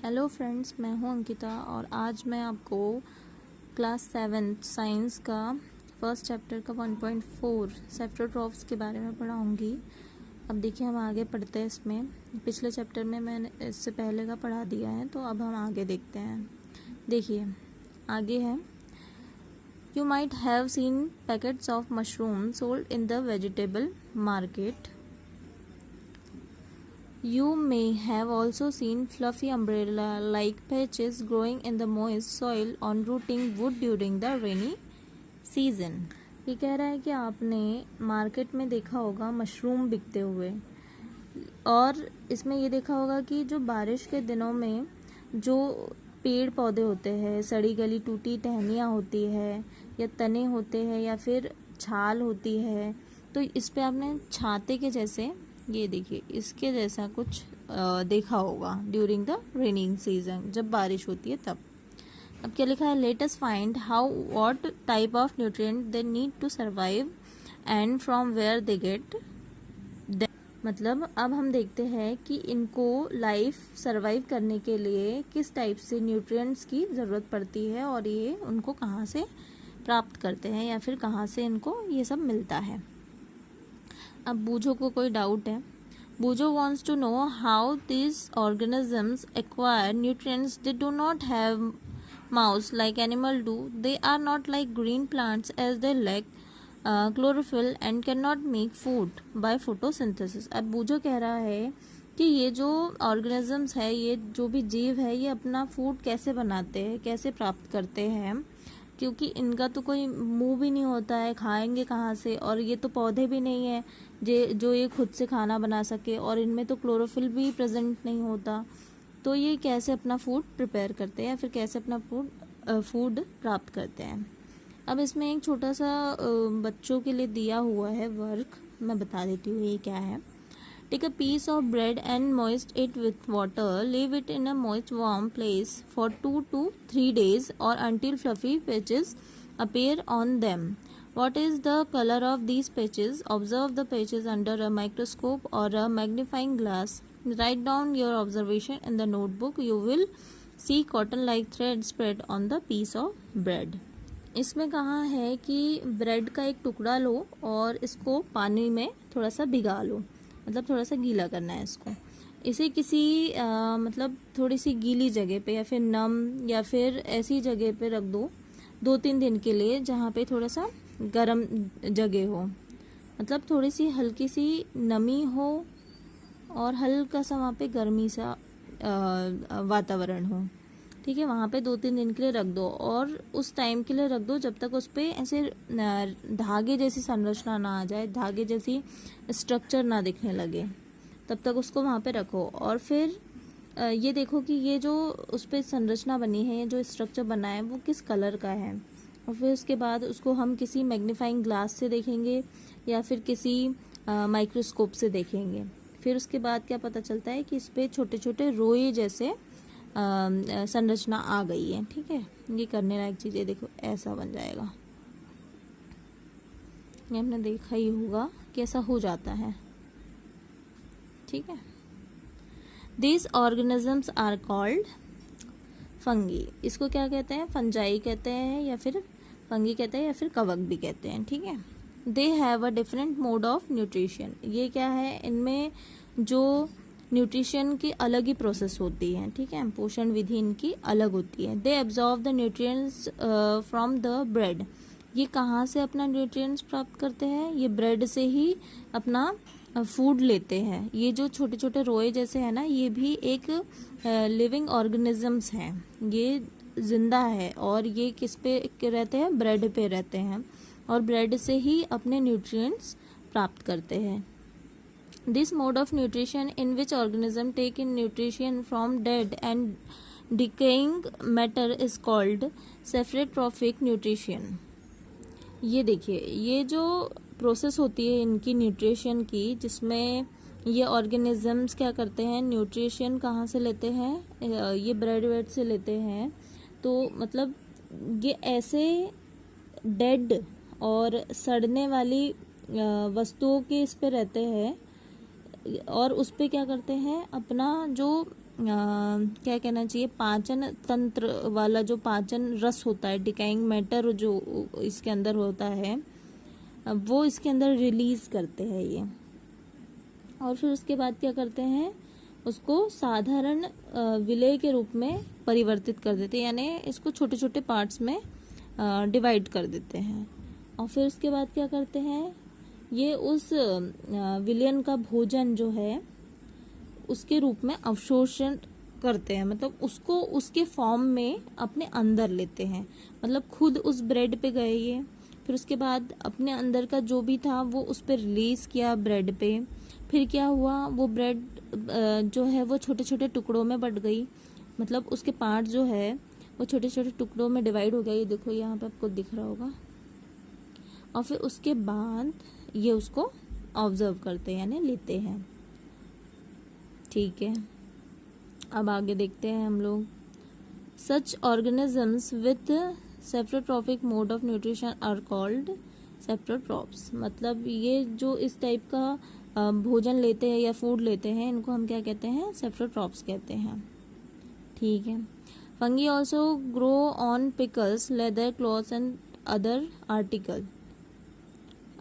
Hello friends, मैं हूं अंकिता और आज मैं आपको क्लास 7 साइंस का फर्स्ट चैप्टर का 1.4 सेफ्टोट्रॉफ्स के बारे में पढ़ाऊंगी। अब देखिए, हम आगे पढ़ते हैं। इसमें पिछले चैप्टर में मैंने इससे पहले का पढ़ा दिया है, तो अब हम आगे देखते हैं। देखिए, आगे है, you might have seen packets of mushroom sold in the vegetable market. You may have also seen fluffy umbrella-like patches growing in the moist soil on rotting wood during the rainy season. ये कह रहा है कि आपने market में देखा होगा mushroom बिकते हुए, और इसमें ये देखा होगा कि जो बारिश के दिनों में जो पेड़ पौधे होते हैं, सड़ी गली टूटी टहनियाँ होती है या तने होते हैं या फिर छाल होती है, तो इस पे आपने छाते के जैसे, ये देखिए, इसके जैसा कुछ देखा होगा ड्यूरिंग द रेनिंग सीजन, जब बारिश होती है तब। अब क्या लिखा है, let us find how what type of nutrient they need to survive and from where they get. मतलब अब हम देखते हैं कि इनको लाइफ सर्वाइव करने के लिए किस टाइप से न्यूट्रिएंट्स की ज़रूरत पड़ती है और ये उनको कहाँ से प्राप्त करते हैं या फिर कहाँ से इनको ये सब मिलता है। अब बूझो को कोई डाउट है। बूझो wants to know how these organisms acquire nutrients. They do not have mouths like animal do. They are not like green plants as they lack chlorophyll and cannot make food by photosynthesis. अब बूझो कह रहा है कि ये जो organisms है, ये जो भी जीव है, ये अपना फूड कैसे बनाते हैं, कैसे प्राप्त करते हैं, क्योंकि इनका तो कोई मुंह भी नहीं होता है, खाएंगे कहाँ से, और ये तो पौधे भी नहीं है जो ये खुद से खाना बना सके, और इनमें तो क्लोरोफिल भी प्रेजेंट नहीं होता, तो ये कैसे अपना फूड प्रिपेयर करते हैं या फिर कैसे अपना फूड प्राप्त करते हैं। अब इसमें एक छोटा सा बच्चों के लिए दिया हुआ है वर्क, मैं बता देती हूँ ये क्या है। Take a piece of bread and moist it with water. Leave it in a moist, warm place for 2 to 3 days or until fluffy patches appear on them. What is the color of these patches? Observe the patches under a microscope or a magnifying glass. Write down your observation in the notebook. You will see cotton-like thread spread on the piece of bread. इसमें कहा है कि bread का एक टुकड़ा लो और इसको पानी में थोड़ा सा भिगा लो, मतलब थोड़ा सा गीला करना है इसको। इसे किसी मतलब थोड़ी सी गीली जगह पे या फिर नम या फिर ऐसी जगह पे रख दो 2-3 दिन के लिए, जहाँ पे थोड़ा सा गर्म जगह हो, मतलब थोड़ी सी हल्की सी नमी हो और हल्का सा वहाँ पे गर्मी सा वातावरण हो। ठीक है, वहाँ पे 2-3 दिन के लिए रख दो, और उस टाइम के लिए रख दो जब तक उस पर ऐसे धागे जैसी संरचना ना आ जाए, धागे जैसी स्ट्रक्चर ना दिखने लगे, तब तक उसको वहाँ पे रखो। और फिर ये देखो कि ये जो उस पर संरचना बनी है, ये जो स्ट्रक्चर बना है, वो किस कलर का है। और फिर उसके बाद उसको हम किसी मैग्नीफाइंग ग्लास से देखेंगे या फिर किसी माइक्रोस्कोप से देखेंगे। फिर उसके बाद क्या पता चलता है कि इस पर छोटे छोटे रोए जैसे संरचना आ गई है। ठीक है, ये करने लायक चीज़ है। देखो, ऐसा बन जाएगा, ये हमने देखा ही होगा कि ऐसा हो जाता है। ठीक है, this organisms are called fungi. इसको क्या कहते हैं, फंजाई कहते हैं या फिर फंगी कहते हैं या फिर कवक भी कहते हैं। ठीक है, they have a different mode of nutrition. ये क्या है, इनमें जो न्यूट्रिशन की अलग ही प्रोसेस होती है। ठीक है, पोषण विधि इनकी अलग होती है। They absorb the nutrients from the bread. ये कहाँ से अपना न्यूट्रिएंट्स प्राप्त करते हैं, ये ब्रेड से ही अपना फूड लेते हैं। ये जो छोटे छोटे रोए जैसे है ना, ये भी एक लिविंग ऑर्गेनिजम्स हैं, ये जिंदा है, और ये किस पे रहते हैं, ब्रेड पे रहते हैं, और ब्रेड से ही अपने न्यूट्रिएंट्स प्राप्त करते हैं। This mode of nutrition, in which organism take in nutrition from dead and decaying matter, is called saprotrophic nutrition. ये देखिए, ये जो प्रोसेस होती है इनकी न्यूट्रिशन की, जिसमें ये ऑर्गेनिजम्स क्या करते हैं, न्यूट्रिशन कहाँ से लेते हैं, ये ब्रेड वेड से लेते हैं। तो मतलब ये ऐसे डेड और सड़ने वाली वस्तुओं के इस पे रहते हैं, और उस पे क्या करते हैं, अपना जो क्या कहना चाहिए, पाचन तंत्र वाला जो पाचन रस होता है, डिकाइंग मैटर जो इसके अंदर होता है, वो इसके अंदर रिलीज करते हैं ये। और फिर उसके बाद क्या करते हैं, उसको साधारण विलेय के रूप में परिवर्तित कर देते हैं, यानी इसको छोटे छोटे पार्ट्स में डिवाइड कर देते हैं। और फिर उसके बाद क्या करते हैं, ये उस विलयन का भोजन जो है उसके रूप में अवशोषण करते हैं, मतलब उसको उसके फॉर्म में अपने अंदर लेते हैं। मतलब खुद उस ब्रेड पे गए ये, फिर उसके बाद अपने अंदर का जो भी था वो उस पर रिलीज किया ब्रेड पे। फिर क्या हुआ, वो ब्रेड जो है वो छोटे छोटे टुकड़ों में बट गई, मतलब उसके पार्ट जो है वो छोटे छोटे टुकड़ों में डिवाइड हो गया। ये देखो यहाँ पे आपको दिख रहा होगा। और फिर उसके बाद ये उसको ऑब्जर्व करते हैं, यानी लेते हैं। ठीक है, अब आगे देखते हैं हम लोग। Such organisms with saprotrophic mode of nutrition are called saprotrophs. मतलब ये जो इस टाइप का भोजन लेते हैं या फूड लेते हैं, इनको हम क्या कहते हैं, सेप्रोट्रॉप्स कहते हैं। ठीक है। Fungi also grow on pickles, leather, clothes and other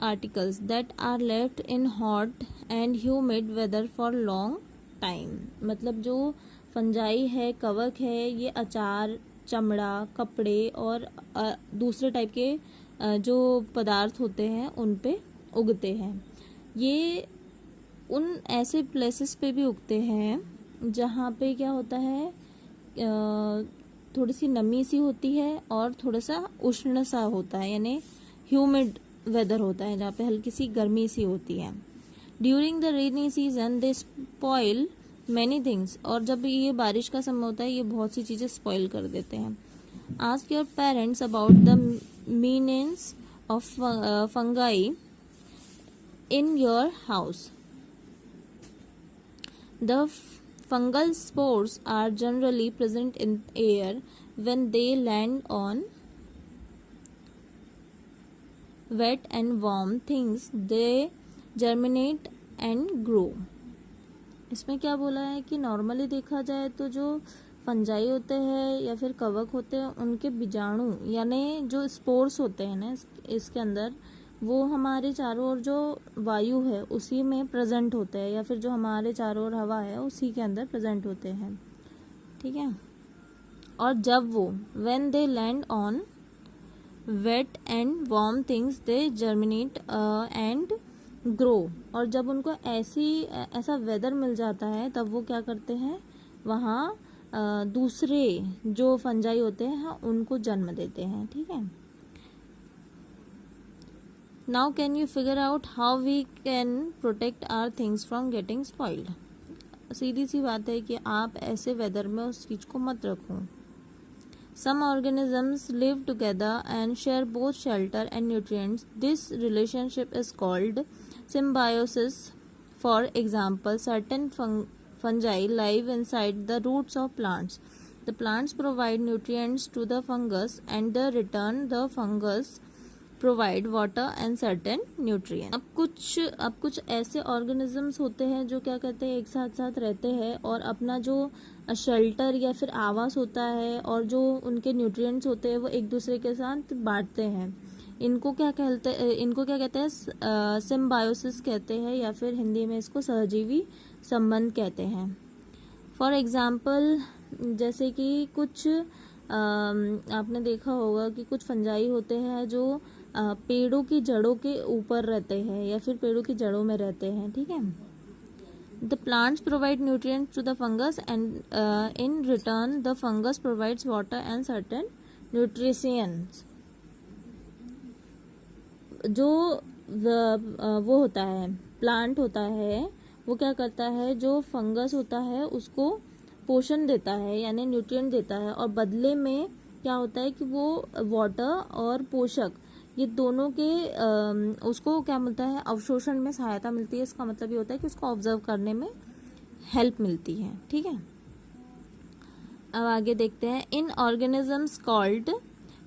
articles that are left in hot and humid weather for long time। मतलब जो फंजाई है, कवक है, ये अचार, चमड़ा, कपड़े और दूसरे टाइप के जो पदार्थ होते हैं उन पे उगते हैं। ये उन ऐसे प्लेसेस पे भी उगते हैं जहाँ पे क्या होता है, थोड़ी सी नमी सी होती है और थोड़ा सा उष्ण सा होता है, यानी ह्यूमिड वेदर होता है, जहाँ पे हल्की सी गर्मी सी होती है। During the rainy season they spoil many things. और जब ये बारिश का समय होता है, ये बहुत सी चीज़ें स्पॉइल कर देते हैं। Ask your parents about the menace of fungi in your house. The fungal spores are generally present in air when they land on wet and warm things. They germinate and grow. इसमें क्या बोला है कि normally देखा जाए तो जो fungi होते हैं या फिर कवक होते हैं, उनके बीजाणु यानी जो स्पोर्स होते हैं ना इसके अंदर, वो हमारे चारों ओर जो वायु है उसी में प्रेजेंट होते हैं, या फिर जो हमारे चारों ओर हवा है उसी के अंदर प्रेजेंट होते हैं। ठीक है। और जब वो when they land on wet and warm things they germinate and grow. और जब उनको ऐसा वेदर मिल जाता है, तब वो क्या करते हैं, वहाँ दूसरे जो फंजाई होते हैं उनको जन्म देते हैं। ठीक है। Now can you figure out how we can protect our things from getting spoiled? सीधी सी बात है कि आप ऐसे वेदर में उस चीज़ को मत रखो। Some organisms live together and share both shelter and nutrients. This relationship is called symbiosis. For example, certain fungi live inside the roots of plants. The plants provide nutrients to the fungus, and in return the fungus provide water and certain nutrient. अब कुछ ऐसे organisms होते हैं जो क्या कहते हैं, एक साथ साथ रहते हैं और अपना जो शेल्टर या फिर आवास होता है और जो उनके न्यूट्रिएंट्स होते हैं वो एक दूसरे के साथ बांटते हैं। इनको क्या कहते हैं, सिम्बायोसिस कहते हैं, या फिर हिंदी में इसको सहजीवी संबंध कहते हैं। फॉर एग्जाम्पल, जैसे कि कुछ आपने देखा होगा कि कुछ फंजाई होते हैं जो पेड़ों की जड़ों के ऊपर रहते हैं या फिर पेड़ों की जड़ों में रहते हैं। ठीक है। The plants provide nutrients to the fungus and in return the fungus provides water and certain nutritions. जो वो होता है, प्लांट होता है, वो क्या करता है, जो फंगस होता है उसको पोषण देता है, यानी न्यूट्रिएंट देता है, और बदले में क्या होता है कि वो वाटर और पोषक, ये दोनों के उसको क्या मिलता है, अवशोषण में सहायता मिलती है। इसका मतलब ये होता है कि उसको ऑब्जर्व करने में हेल्प मिलती है। ठीक है। अब आगे देखते हैं। इन ऑर्गेनिजम्स कॉल्ड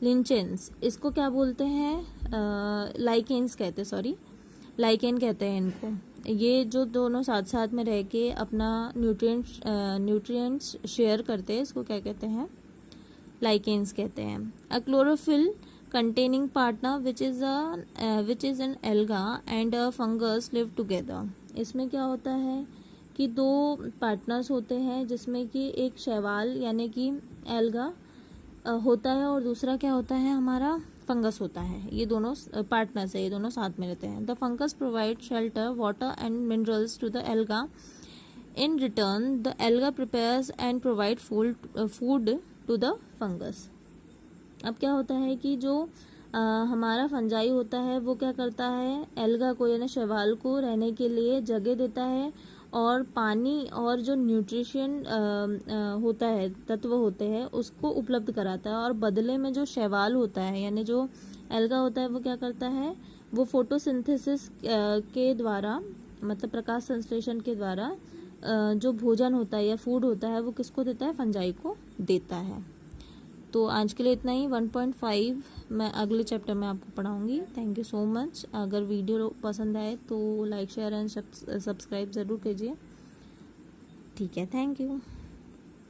लिंचेंस, इसको क्या बोलते हैं, लाइकेन्स कहते हैं, लाइकेन कहते हैं इनको। ये जो दोनों साथ साथ में रह के अपना न्यूट्रिएंट्स शेयर करते हैं, इसको क्या कहते हैं? लाइकेंस कहते हैं। अ chlorophyll containing partner which is an alga and a fungus live together। इसमें क्या होता है कि दो पार्टनर्स होते हैं जिसमें कि एक शैवाल यानी कि एल्गा होता है और दूसरा क्या होता है? हमारा फंगस होता है। ये दोनों पार्टनर्स है, ये दोनों साथ में रहते हैं। The fungus provide shelter, water and minerals to the alga. In return the alga prepares and provide food to the fungus. अब क्या होता है कि जो हमारा फंजाई होता है वो क्या करता है? एल्गा को यानी शैवाल को रहने के लिए जगह देता है और पानी और जो न्यूट्रिशन होता है, तत्व होते हैं, उसको उपलब्ध कराता है। और बदले में जो शैवाल होता है यानी जो एल्गा होता है वो क्या करता है? वो फोटोसिंथेसिस के द्वारा, मतलब प्रकाश संश्लेषण के द्वारा जो भोजन होता है या फूड होता है वो किसको देता है? फंजाई को देता है। तो आज के लिए इतना ही। 1.5 मैं अगले चैप्टर में आपको पढ़ाऊंगी। Thank you so much. अगर वीडियो पसंद आए तो लाइक शेयर एंड सब्सक्राइब ज़रूर कीजिए। ठीक है, थैंक यू।